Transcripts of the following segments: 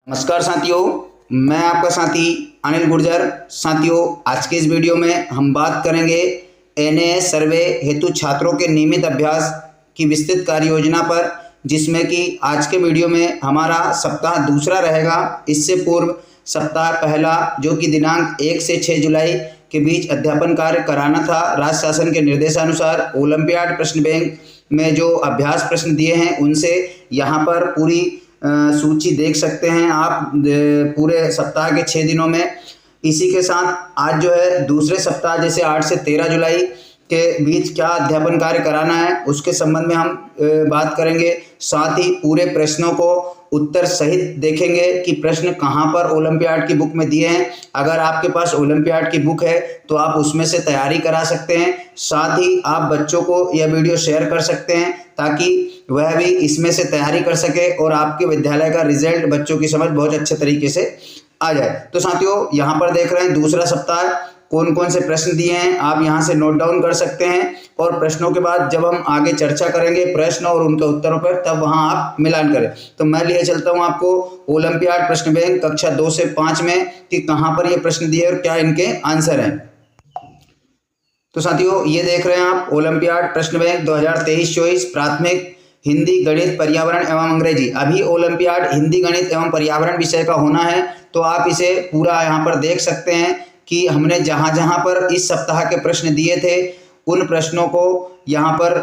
नमस्कार साथियों, मैं आपका साथी अनिल गुर्जर। साथियों, आज के इस वीडियो में हम बात करेंगे एनएएस सर्वे हेतु छात्रों के नियमित अभ्यास की विस्तृत कार्य योजना पर, जिसमें कि आज के वीडियो में हमारा सप्ताह दूसरा रहेगा। इससे पूर्व सप्ताह पहला, जो कि दिनांक 1 से 6 जुलाई के बीच अध्यापन कार्य कराना था, राज्य शासन के निर्देशानुसार ओलंपियाड प्रश्न बैंक में जो अभ्यास प्रश्न दिए हैं उनसे यहाँ पर पूरी सूची देख सकते हैं आप पूरे सप्ताह के 6 दिनों में। इसी के साथ आज जो है दूसरे सप्ताह, जैसे 8 से 13 जुलाई के बीच क्या अध्यापन कार्य कराना है उसके संबंध में हम बात करेंगे। साथ ही पूरे प्रश्नों को उत्तर सहित देखेंगे कि प्रश्न कहाँ पर ओलंपियाड की बुक में दिए हैं। अगर आपके पास ओलंपियाड की बुक है तो आप उसमें से तैयारी करा सकते हैं। साथ ही आप बच्चों को यह वीडियो शेयर कर सकते हैं ताकि वह भी इसमें से तैयारी कर सके और आपके विद्यालय का रिजल्ट, बच्चों की समझ बहुत अच्छे तरीके से आ जाए। तो साथियों, यहाँ पर देख रहे हैं दूसरा सप्ताह कौन कौन से प्रश्न दिए हैं, आप यहाँ से नोट डाउन कर सकते हैं। और प्रश्नों के बाद जब हम आगे चर्चा करेंगे प्रश्न और उनके उत्तरों पर, तब वहाँ आप मिलान करें। तो मैं लिए चलता हूँ आपको ओलंपियाड प्रश्न बैंक कक्षा 2 से 5 में कि कहाँ पर ये प्रश्न दिए और क्या इनके आंसर हैं। तो साथियों, ये देख रहे हैं आप ओलंपियाड प्रश्न बैंक 2023-24 प्राथमिक हिंदी, गणित, पर्यावरण एवं अंग्रेजी। अभी ओलंपियाड हिंदी, गणित एवं पर्यावरण विषय का होना है, तो आप इसे पूरा यहाँ पर देख सकते हैं कि हमने जहाँ जहाँ पर इस सप्ताह के प्रश्न दिए थे उन प्रश्नों को यहाँ पर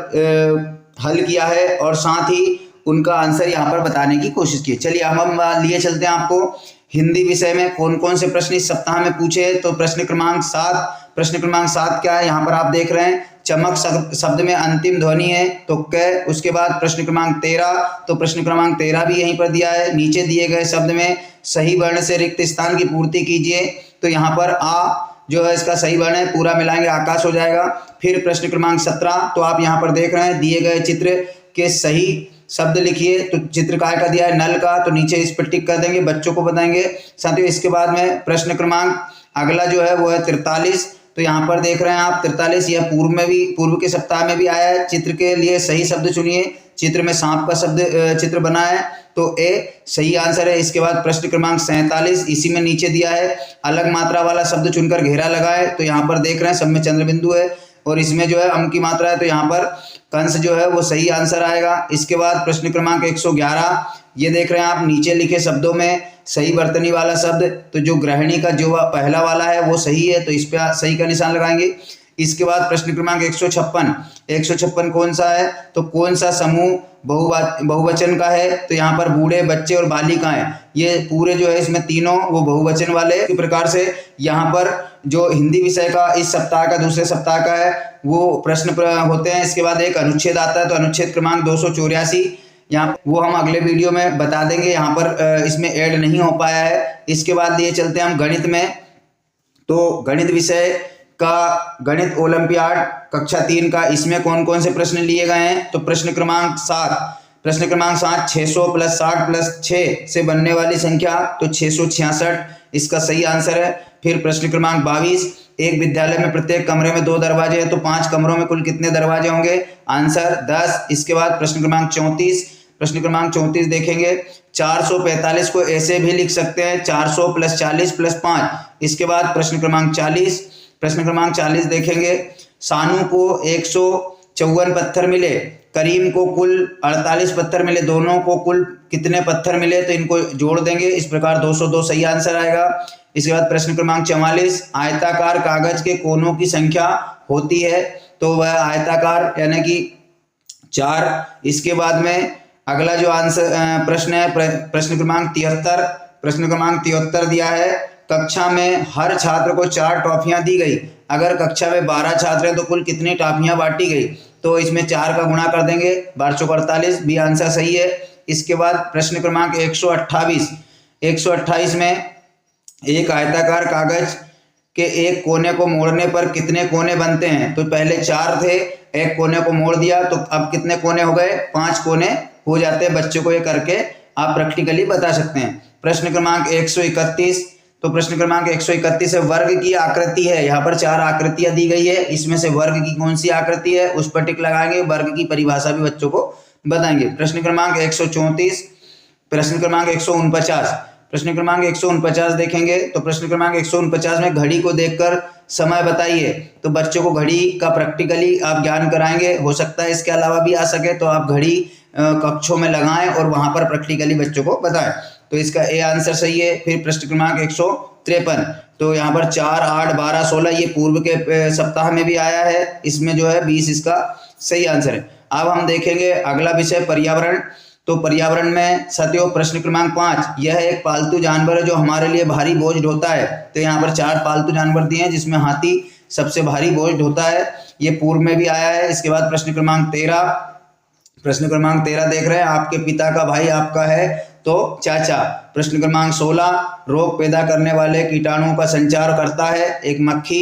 हल किया है और साथ ही उनका आंसर यहाँ पर बताने की कोशिश की। चलिए हम लिए चलते हैं आपको हिंदी विषय में कौन कौन से प्रश्न इस सप्ताह में पूछे। तो प्रश्न क्रमांक 7 क्या है, यहाँ पर आप देख रहे हैं चमक शब्द में अंतिम ध्वनि है तो क। उसके बाद प्रश्न क्रमांक 13, तो प्रश्न क्रमांक 13 भी यहीं पर दिया है। नीचे दिए गए शब्द में सही वर्ण से रिक्त स्थान की पूर्ति कीजिए, तो यहाँ पर आ जो है इसका सही वर्ण है, पूरा मिलाएंगे आकाश हो जाएगा। फिर प्रश्न क्रमांक 17, तो आप यहाँ पर देख रहे हैं दिए गए चित्र के सही शब्द लिखिए। तो चित्र काय का दिया है, नल का, तो नीचे इस पर टिक कर देंगे, बच्चों को बताएंगे। साथियों, इसके बाद में प्रश्न क्रमांक अगला जो है वो है 43, तो यहाँ पर देख रहे हैं आप 43, यह पूर्व के सप्ताह में भी आया है। चित्र के लिए सही शब्द चुनिए। चित्र में सांप का शब्द चित्र बना है तो ए सही आंसर है। इसके बाद प्रश्न क्रमांक 47, इसी में नीचे दिया है अलग मात्रा वाला शब्द चुनकर घेरा लगाए, तो यहाँ पर देख रहे हैं सब में चंद्र बिंदु है और इसमें जो है अम की मात्रा है, तो यहाँ पर कंस जो है वो सही आंसर आएगा। इसके बाद प्रश्न क्रमांक 111, ये देख रहे हैं आप नीचे लिखे शब्दों में सही वर्तनी वाला शब्द, तो जो गृहिणी का जो पहला वाला है वो सही है, तो इस पर सही का निशान लगाएंगे। इसके बाद प्रश्न क्रमांक 156 कौन सा है, तो कौन सा समूह बहुवचन का है, तो यहाँ पर बूढ़े, बच्चे और बालिकाएं, ये पूरे जो है इसमें तीनों वो बहुवचन वाले। इस प्रकार से यहाँ पर जो हिंदी विषय का इस सप्ताह का दूसरे सप्ताह का है वो प्रश्न होते हैं। इसके बाद एक अनुच्छेद आता है, तो अनुच्छेद क्रमांक 284, यहाँ वो हम अगले वीडियो में बता देंगे, यहाँ पर इसमें ऐड नहीं हो पाया है। इसके बाद ये चलते हैं हम गणित में, तो गणित विषय का गणित ओलंपियाड कक्षा 3 का, इसमें कौन कौन से प्रश्न लिए गए हैं, तो प्रश्न क्रमांक 7 600 + 60 + 6 से बनने वाली संख्या, तो 666 इसका सही आंसर है। फिर प्रश्न क्रमांक 22, एक विद्यालय में प्रत्येक कमरे में 2 दरवाजे हैं, तो 5 कमरों में कुल कितने दरवाजे होंगे, आंसर 10। इसके बाद प्रश्न क्रमांक 34 देखेंगे 445 को ऐसे भी लिख सकते हैं 400 + 40 + 5। इसके बाद प्रश्न क्रमांक 40 देखेंगे सानू को 154 पत्थर मिले, करीम को कुल 48 पत्थर मिले, दोनों को कुल कितने पत्थर मिले, तो इनको जोड़ देंगे, इस प्रकार 202 सही आंसर आएगा। इसके बाद प्रश्न क्रमांक 44, आयताकार कागज के कोनों की संख्या होती है, तो वह आयताकार यानी कि 4। इसके बाद में अगला जो आंसर प्रश्न है प्रश्न क्रमांक 73 दिया है, कक्षा में हर छात्र को 4 टॉफियां दी गई, अगर कक्षा में 12 छात्र हैं तो कुल कितनी टॉफियां बांटी गई, तो इसमें 4 का गुणा कर देंगे, 1248 भी आंसर सही है। इसके बाद प्रश्न क्रमांक 128 में एक आयताकार कागज के एक कोने को मोड़ने पर कितने कोने बनते हैं, तो पहले 4 थे, एक कोने को मोड़ दिया तो अब कितने कोने हो गए, 5 कोने हो जाते हैं। बच्चों को ये करके आप प्रैक्टिकली बता सकते हैं। प्रश्न क्रमांक 131, तो प्रश्न क्रमांक 131 है वर्ग की आकृति है, यहाँ पर 4 आकृतियां दी गई है, इसमें से वर्ग की कौन सी आकृति है उस पर टिक लगाएंगे, वर्ग की परिभाषा भी बच्चों को बताएंगे। प्रश्न क्रमांक 134, प्रश्न क्रमांक 149, प्रश्न क्रमांक 149 देखेंगे तो प्रश्न क्रमांक 149 में घड़ी को देखकर समय बताइए। तो बच्चों को घड़ी का प्रैक्टिकली आप ज्ञान कराएंगे, हो सकता है इसके अलावा भी आ सके तो आप घड़ी कक्षों में लगाएं और वहां पर प्रैक्टिकली बच्चों को बताएं। तो इसका ए आंसर सही है। फिर प्रश्न क्रमांक 153, तो यहाँ पर 4, 8, 12, 16 ये पूर्व के सप्ताह में भी आया है, इसमें जो है 20 इसका सही आंसर है। अब हम देखेंगे अगला विषय पर्यावरण। तो पर्यावरण में साथियों प्रश्न क्रमांक 5, यह एक पालतू जानवर है जो हमारे लिए भारी बोझ ढोता है। तो यहाँ पर 4 पालतू जानवर दिए हैं जिसमें हाथी सबसे भारी बोझ ढोता है, ये पूर्व में भी आया है। इसके बाद प्रश्न क्रमांक 13, प्रश्न क्रमांक 13 देख रहे हैं, आपके पिता का भाई आपका है तो चाचा। प्रश्न क्रमांक 16, रोग पैदा करने वाले कीटाणुओं का संचार करता है एक मक्खी।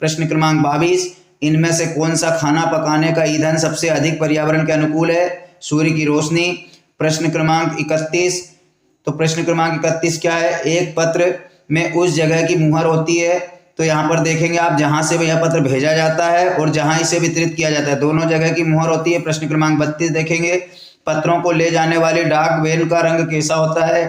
प्रश्न क्रमांक 22, इनमें से कौन सा खाना पकाने का ईंधन सबसे अधिक पर्यावरण के अनुकूल है? सूर्य की रोशनी। प्रश्न क्रमांक 31, तो प्रश्न क्रमांक 31 क्या है? एक पत्र में उस जगह की मुहर होती है। तो यहाँ पर देखेंगे आप जहाँ से यह पत्र भेजा जाता है और जहाँ इसे वितरित किया जाता है, दोनों जगह की मुहर होती है। प्रश्न क्रमांक 32 देखेंगे, पत्रों को ले जाने वाली डाक बेल का रंग कैसा होता है?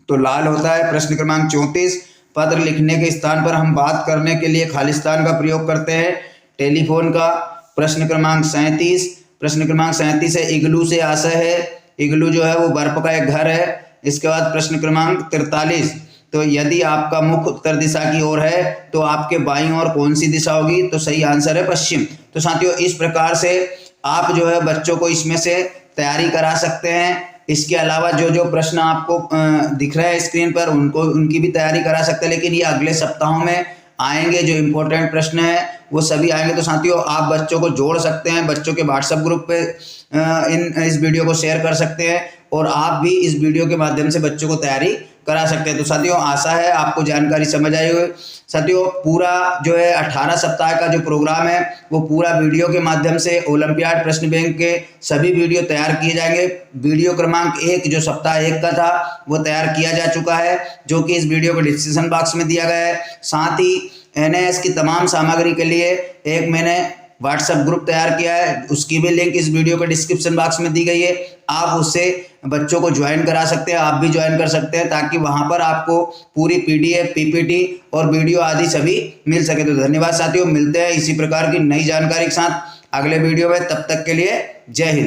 तो लाल होता है। प्रश्न क्रमांक 34, पत्र लिखने के स्थान पर हम बात करने के लिए खालिस्तान का प्रयोग करते हैं, टेलीफोन का। प्रश्न क्रमांक 37, प्रश्न क्रमांक 37 है, इग्लू से आशय है, इग्लू जो है वो बर्फ का एक घर है। इसके बाद प्रश्न क्रमांक 43, तो यदि आपका मुख उत्तर दिशा की ओर है तो आपके बाईं ओर कौन सी दिशा होगी? तो सही आंसर है पश्चिम। तो साथियों इस प्रकार से आप जो है बच्चों को इसमें से तैयारी करा सकते हैं। इसके अलावा जो जो प्रश्न आपको दिख रहे हैं स्क्रीन पर उनकी भी तैयारी करा सकते हैं, लेकिन ये अगले सप्ताहों में आएंगे। जो इम्पोर्टेंट प्रश्न है वो सभी आएंगे। तो साथियों आप बच्चों को जोड़ सकते हैं, बच्चों के व्हाट्सएप ग्रुप पे इस वीडियो को शेयर कर सकते हैं और आप भी इस वीडियो के माध्यम से बच्चों को तैयारी करा सकते हैं। तो साथियों आशा है आपको जानकारी समझ आई होगी। साथियों पूरा जो है 18 सप्ताह का जो प्रोग्राम है वो पूरा वीडियो के माध्यम से ओलंपियाड प्रश्न बैंक के सभी वीडियो तैयार किए जाएंगे। वीडियो क्रमांक 1 जो सप्ताह 1 का था वो तैयार किया जा चुका है, जो कि इस वीडियो के डिस्क्रिप्शन बॉक्स में दिया गया है। साथ ही NAS की तमाम सामग्री के लिए एक मैंने व्हाट्सएप ग्रुप तैयार किया है, उसकी भी लिंक इस वीडियो के डिस्क्रिप्शन बॉक्स में दी गई है। आप उससे बच्चों को ज्वाइन करा सकते हैं, आप भी ज्वाइन कर सकते हैं, ताकि वहां पर आपको पूरी PDF, PPT और वीडियो आदि सभी मिल सके। तो धन्यवाद साथियों, मिलते हैं इसी प्रकार की नई जानकारी के साथ अगले वीडियो में। तब तक के लिए जय हिंद।